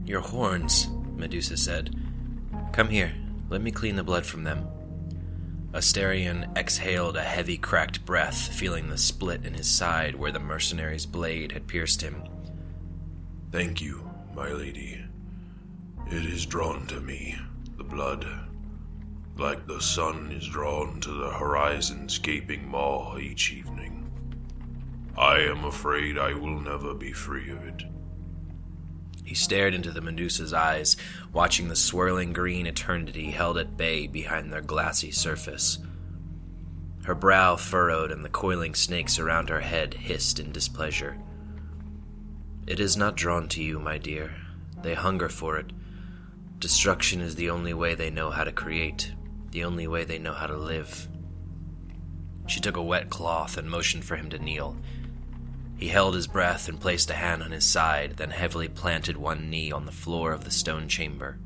"Your horns," Medusa said. "Come here, let me clean the blood from them." Asterion exhaled a heavy cracked breath, feeling the split in his side where the mercenary's blade had pierced him. "Thank you, my lady. It is drawn to me, the blood, like the sun is drawn to the horizon's gaping maw each evening. I am afraid I will never be free of it." He stared into the Medusa's eyes, watching the swirling green eternity held at bay behind their glassy surface. Her brow furrowed and the coiling snakes around her head hissed in displeasure. "It is not drawn to you, my dear. They hunger for it. Destruction is the only way they know how to create, the only way they know how to live." She took a wet cloth and motioned for him to kneel. He held his breath and placed a hand on his side, then heavily planted one knee on the floor of the stone chamber.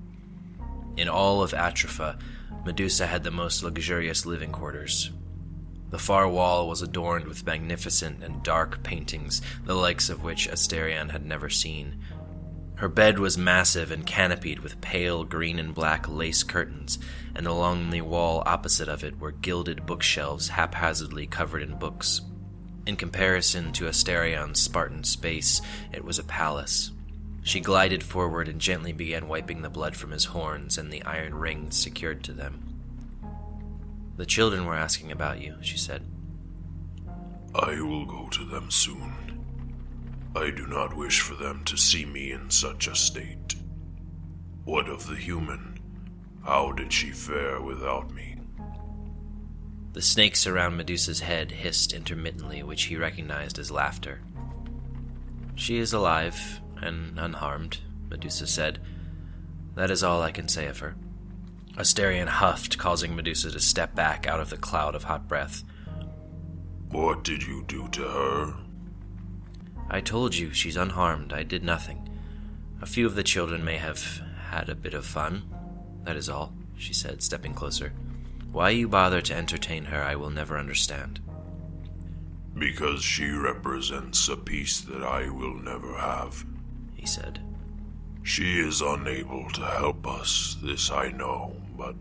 In all of Atropha, Medusa had the most luxurious living quarters. The far wall was adorned with magnificent and dark paintings, the likes of which Asterion had never seen. Her bed was massive and canopied with pale green and black lace curtains, and along the wall opposite of it were gilded bookshelves haphazardly covered in books. In comparison to Asterion's Spartan space, it was a palace. She glided forward and gently began wiping the blood from his horns and the iron rings secured to them. "The children were asking about you," she said. "I will go to them soon. I do not wish for them to see me in such a state. What of the human? How did she fare without me?" The snakes around Medusa's head hissed intermittently, which he recognized as laughter. "She is alive and unharmed," Medusa said. "That is all I can say of her." Asterion huffed, causing Medusa to step back out of the cloud of hot breath. "What did you do to her?" "I told you, she's unharmed. I did nothing. A few of the children may have had a bit of fun. That is all," she said, stepping closer. "Why you bother to entertain her, I will never understand." "Because she represents a peace that I will never have," he said. "She is unable to help us, this I know, but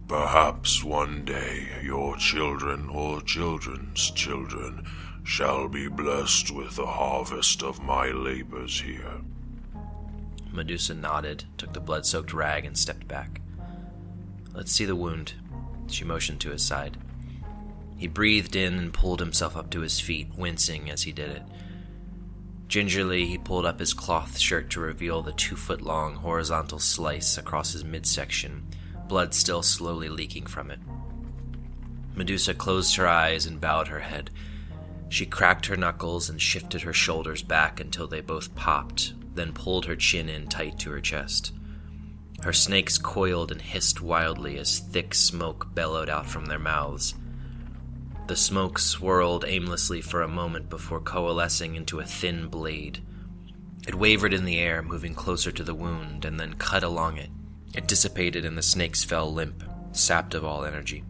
perhaps one day your children or children's children shall be blessed with a harvest of my labors here." Medusa nodded, took the blood-soaked rag, and stepped back. "Let's see the wound." She motioned to his side. He breathed in and pulled himself up to his feet, wincing as he did it. Gingerly, he pulled up his cloth shirt to reveal the 2-foot-long horizontal slice across his midsection, blood still slowly leaking from it. Medusa closed her eyes and bowed her head. She cracked her knuckles and shifted her shoulders back until they both popped, then pulled her chin in tight to her chest. Her snakes coiled and hissed wildly as thick smoke bellowed out from their mouths. The smoke swirled aimlessly for a moment before coalescing into a thin blade. It wavered in the air, moving closer to the wound, and then cut along it. It dissipated and the snakes fell limp, sapped of all energy.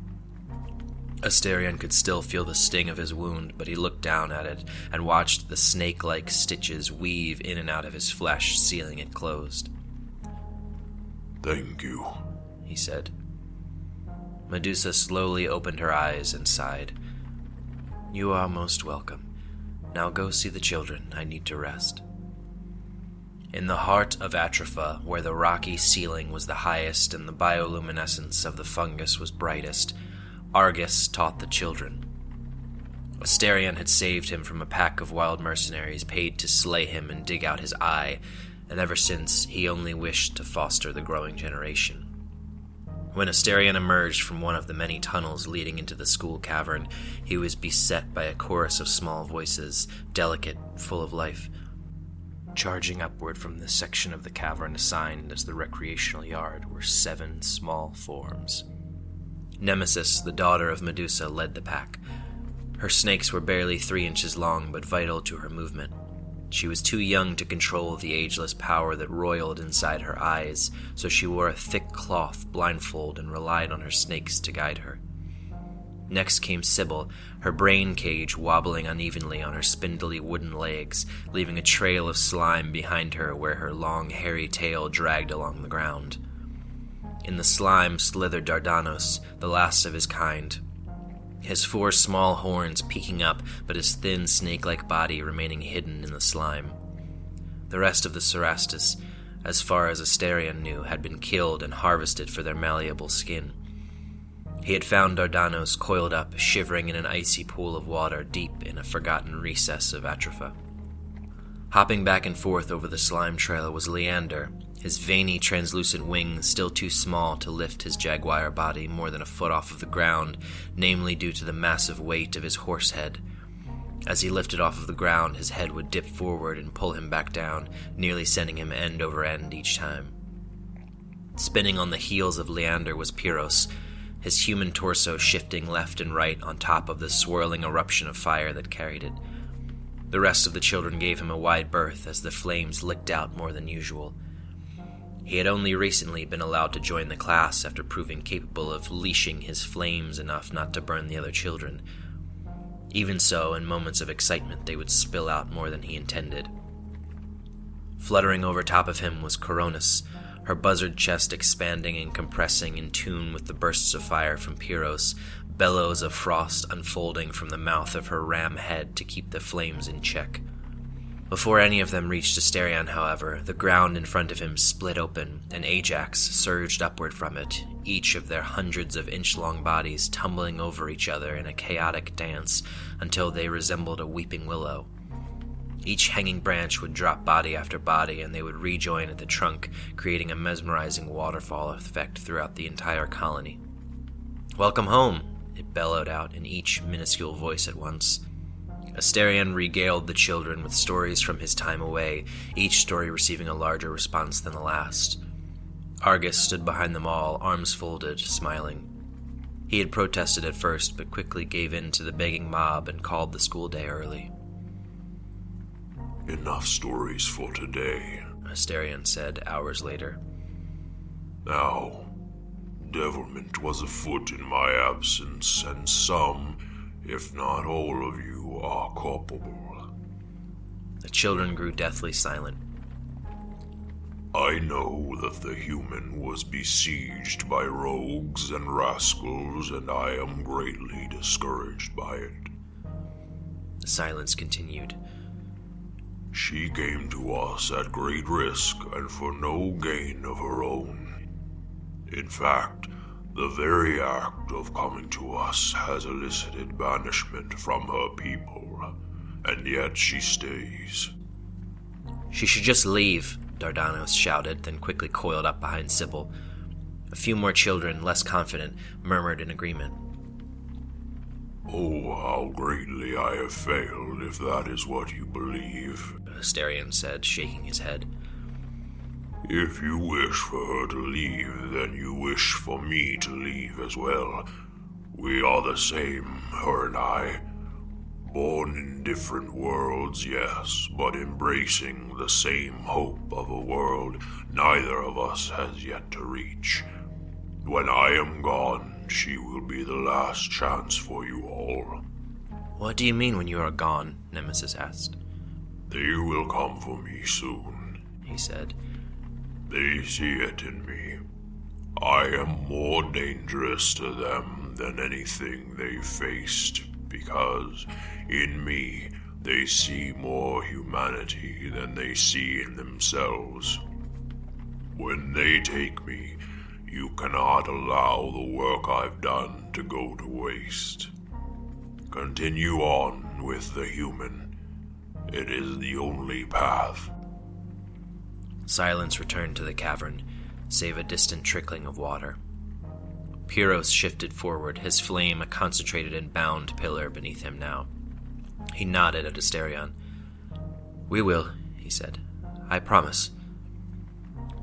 Asterion could still feel the sting of his wound, but he looked down at it and watched the snake-like stitches weave in and out of his flesh, sealing it closed. "Thank you," he said. Medusa slowly opened her eyes and sighed. "You are most welcome. Now go see the children. I need to rest." In the heart of Atropha, where the rocky ceiling was the highest and the bioluminescence of the fungus was brightest, Argus taught the children. Asterion had saved him from a pack of wild mercenaries paid to slay him and dig out his eye, and ever since he only wished to foster the growing generation. When Asterion emerged from one of the many tunnels leading into the school cavern, he was beset by a chorus of small voices, delicate, full of life. Charging upward from the section of the cavern assigned as the recreational yard were 7 small forms. Nemesis, the daughter of Medusa, led the pack. Her snakes were barely 3 inches long, but vital to her movement. She was too young to control the ageless power that roiled inside her eyes, so she wore a thick cloth blindfold and relied on her snakes to guide her. Next came Sybil, her brain cage wobbling unevenly on her spindly wooden legs, leaving a trail of slime behind her where her long hairy tail dragged along the ground. In the slime slithered Dardanos, the last of his kind, his 4 small horns peeking up, but his thin snake-like body remaining hidden in the slime. The rest of the Cerastus, as far as Asterion knew, had been killed and harvested for their malleable skin. He had found Dardanos coiled up, shivering in an icy pool of water deep in a forgotten recess of Atropha. Hopping back and forth over the slime trail was Leander, his veiny, translucent wings still too small to lift his jaguar body more than a foot off of the ground, namely due to the massive weight of his horse head. As he lifted off of the ground, his head would dip forward and pull him back down, nearly sending him end over end each time. Spinning on the heels of Leander was Pyros, his human torso shifting left and right on top of the swirling eruption of fire that carried it. The rest of the children gave him a wide berth as the flames licked out more than usual. He had only recently been allowed to join the class after proving capable of leashing his flames enough not to burn the other children. Even so, in moments of excitement, they would spill out more than he intended. Fluttering over top of him was Coronis, her buzzard chest expanding and compressing in tune with the bursts of fire from Pyros, bellows of frost unfolding from the mouth of her ram head to keep the flames in check. Before any of them reached Asterion, however, the ground in front of him split open, and Ajax surged upward from it, each of their hundreds of inch-long bodies tumbling over each other in a chaotic dance until they resembled a weeping willow. Each hanging branch would drop body after body, and they would rejoin at the trunk, creating a mesmerizing waterfall effect throughout the entire colony. "Welcome home," it bellowed out in each minuscule voice at once. Asterion regaled the children with stories from his time away, each story receiving a larger response than the last. Argus stood behind them all, arms folded, smiling. He had protested at first, but quickly gave in to the begging mob and called the school day early. "Enough stories for today," Asterion said hours later. "Now, devilment was afoot in my absence, and some, if not all of you, are culpable." The children grew deathly silent. "I know that the human was besieged by rogues and rascals, and I am greatly discouraged by it." The silence continued. "She came to us at great risk and for no gain of her own. In fact, the very act of coming to us has elicited banishment from her people, and yet she stays." "She should just leave," Dardanos shouted, then quickly coiled up behind Sybil. A few more children, less confident, murmured in agreement. "Oh, how greatly I have failed, if that is what you believe," Asterion said, shaking his head. "If you wish for her to leave, then you wish for me to leave as well. We are the same, her and I. Born in different worlds, yes, but embracing the same hope of a world neither of us has yet to reach. When I am gone, she will be the last chance for you all." "What do you mean when you are gone?" Nemesis asked. "They will come for me soon," he said. "They see it in me. I am more dangerous to them than anything they faced, because in me they see more humanity than they see in themselves. When they take me, you cannot allow the work I've done to go to waste. Continue on with the human. It is the only path." Silence returned to the cavern, save a distant trickling of water. Pyros shifted forward, his flame a concentrated and bound pillar beneath him now. He nodded at Asterion. "We will," he said. "I promise."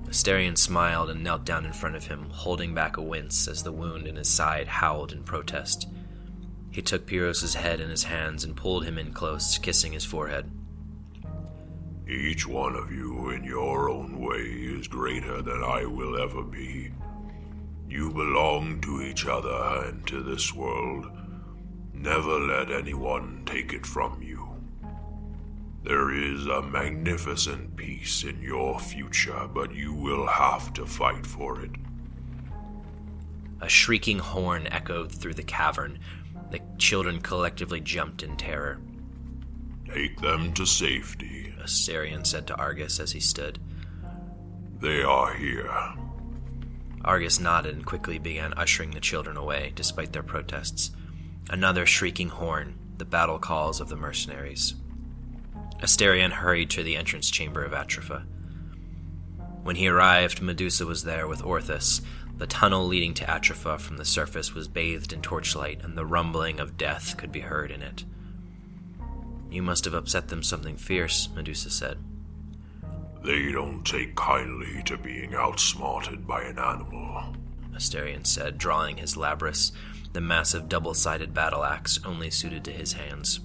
Asterion smiled and knelt down in front of him, holding back a wince as the wound in his side howled in protest. He took Pyros' head in his hands and pulled him in close, kissing his forehead. "Each one of you in your own way is greater than I will ever be. You belong to each other and to this world, Never let anyone take it from you. There is a magnificent peace in your future, but you will have to fight for it. A shrieking horn echoed through the cavern. The children collectively jumped in terror. Take them to safety, Asterion said to Argus as he stood. They are here. Argus nodded and quickly began ushering the children away, despite their protests. Another shrieking horn, the battle calls of the mercenaries. Asterion hurried to the entrance chamber of Atropha. When he arrived, Medusa was there with Orthus. The tunnel leading to Atropha from the surface was bathed in torchlight, and the rumbling of death could be heard in it. "You must have upset them something fierce," Medusa said. They don't take kindly to being outsmarted by an animal, Asterion said, drawing his labrys, the massive double-sided battle axe only suited to his hands.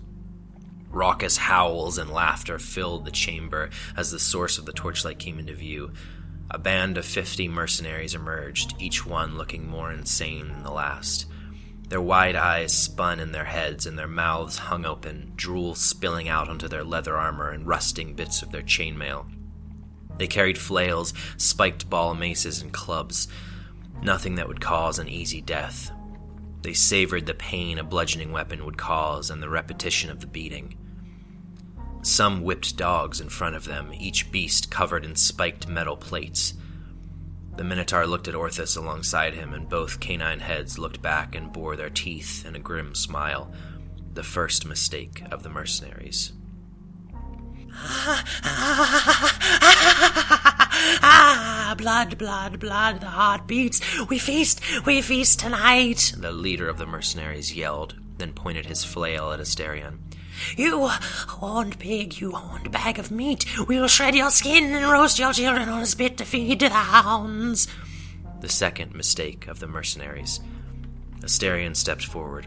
Raucous howls and laughter filled the chamber as the source of the torchlight came into view. A band of 50 mercenaries emerged, each one looking more insane than the last. Their wide eyes spun in their heads and their mouths hung open, drool spilling out onto their leather armor and rusting bits of their chainmail. They carried flails, spiked ball maces, and clubs. Nothing that would cause an easy death. They savored the pain a bludgeoning weapon would cause and the repetition of the beating. Some whipped dogs in front of them, each beast covered in spiked metal plates. The Minotaur looked at Orthus alongside him, and both canine heads looked back and bore their teeth in a grim smile, the first mistake of the mercenaries. Blood, blood, blood, the heart beats. We feast tonight, The leader of the mercenaries yelled, then pointed his flail at Asterion. You horned pig, you horned bag of meat. We will shred your skin and roast your children on a spit to feed to the hounds. The second mistake of the mercenaries. Asterion stepped forward.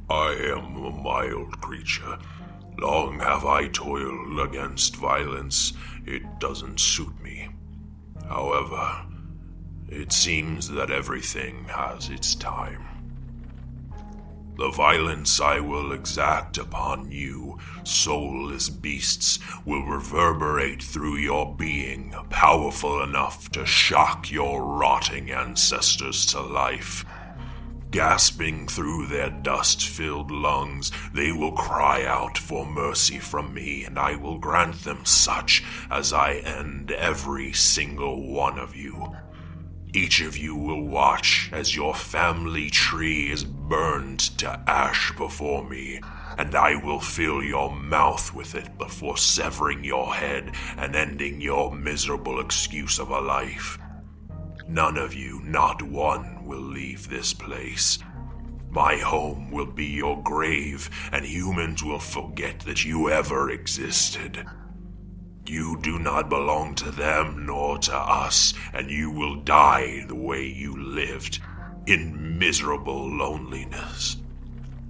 I am a mild creature. Long have I toiled against violence. It doesn't suit me. However, it seems that everything has its time. The violence I will exact upon you, soulless beasts, will reverberate through your being, powerful enough to shock your rotting ancestors to life. Gasping through their dust-filled lungs, they will cry out for mercy from me, and I will grant them such as I end every single one of you. Each of you will watch as your family tree is burned to ash before me, and I will fill your mouth with it before severing your head and ending your miserable excuse of a life. None of you, not one, will leave this place. My home will be your grave, and humans will forget that you ever existed. You do not belong to them nor to us, and you will die the way you lived, in miserable loneliness.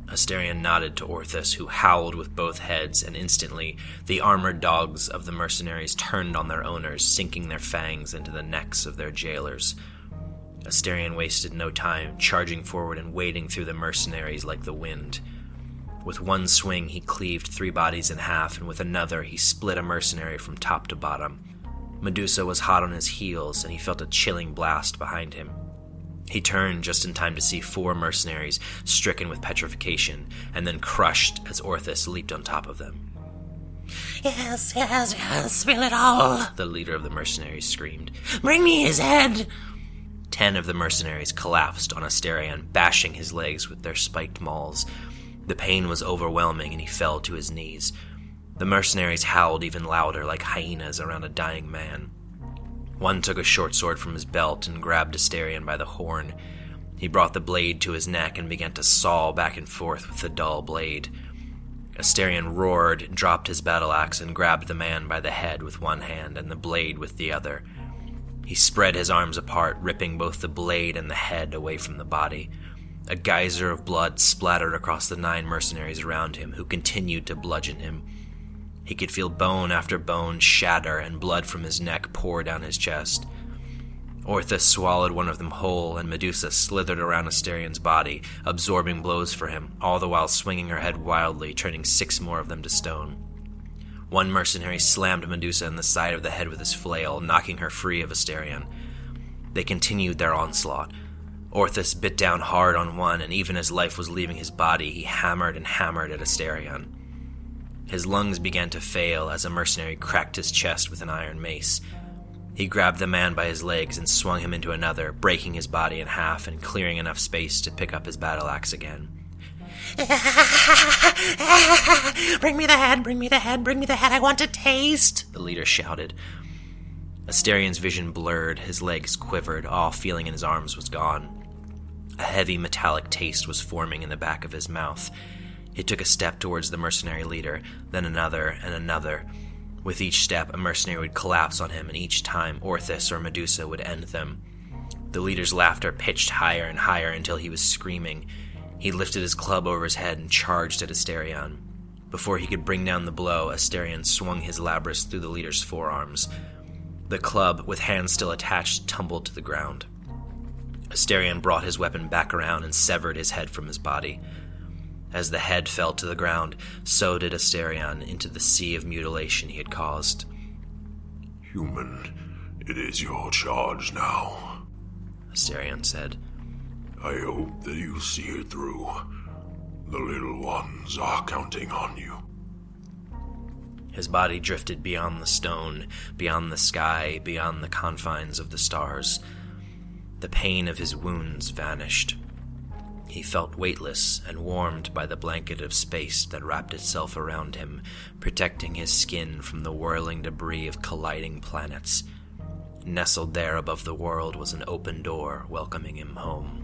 Asterion nodded to Orthus, who howled with both heads, and instantly the armored dogs of the mercenaries turned on their owners, sinking their fangs into the necks of their jailers. Asterion wasted no time, charging forward and wading through the mercenaries like the wind. With one swing, he cleaved 3 bodies in half, and with another, he split a mercenary from top to bottom. Medusa was hot on his heels, and he felt a chilling blast behind him. He turned just in time to see 4 mercenaries stricken with petrification, and then crushed as Orthus leaped on top of them. Yes, spill it all, The leader of the mercenaries screamed. Bring me his head. 10 of the mercenaries collapsed on Asterion, bashing his legs with their spiked mauls. The pain was overwhelming, and he fell to his knees. The mercenaries howled even louder, like hyenas around a dying man. One took a short sword from his belt and grabbed Asterion by the horn. He brought the blade to his neck and began to saw back and forth with the dull blade. Asterion roared, dropped his battle axe, and grabbed the man by the head with one hand and the blade with the other. He spread his arms apart, ripping both the blade and the head away from the body. A geyser of blood splattered across the 9 mercenaries around him, who continued to bludgeon him. He could feel bone after bone shatter and blood from his neck pour down his chest. Orthus swallowed one of them whole, and Medusa slithered around Asterion's body, absorbing blows for him, all the while swinging her head wildly, turning 6 more of them to stone. One mercenary slammed Medusa in the side of the head with his flail, knocking her free of Asterion. They continued their onslaught. Orthus bit down hard on one, and even as life was leaving his body, he hammered and hammered at Asterion. His lungs began to fail as a mercenary cracked his chest with an iron mace. He grabbed the man by his legs and swung him into another, breaking his body in half and clearing enough space to pick up his battle axe again. Bring me the head, bring me the head, bring me the head, I want to taste, the leader shouted. Asterion's vision blurred, his legs quivered, all feeling in his arms was gone. A heavy metallic taste was forming in the back of his mouth. He took a step towards the mercenary leader, then another and another. With each step, a mercenary would collapse on him, and each time Orthus or Medusa would end them. The leader's laughter pitched higher and higher until he was screaming. He lifted his club over his head and charged at Asterion. Before he could bring down the blow, Asterion swung his labrys through the leader's forearms. The club, with hands still attached, tumbled to the ground. Asterion brought his weapon back around and severed his head from his body. As the head fell to the ground, so did Asterion into the sea of mutilation he had caused. Human, it is your charge now, Asterion said. I hope that you see it through. The little ones are counting on you. His body drifted beyond the stone, beyond the sky, beyond the confines of the stars. The pain of his wounds vanished. He felt weightless and warmed by the blanket of space that wrapped itself around him, protecting his skin from the whirling debris of colliding planets. Nestled there above the world was an open door welcoming him home.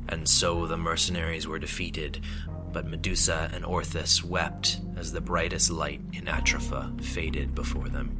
And so the mercenaries were defeated, but Medusa and Orthus wept as the brightest light in Atropha faded before them.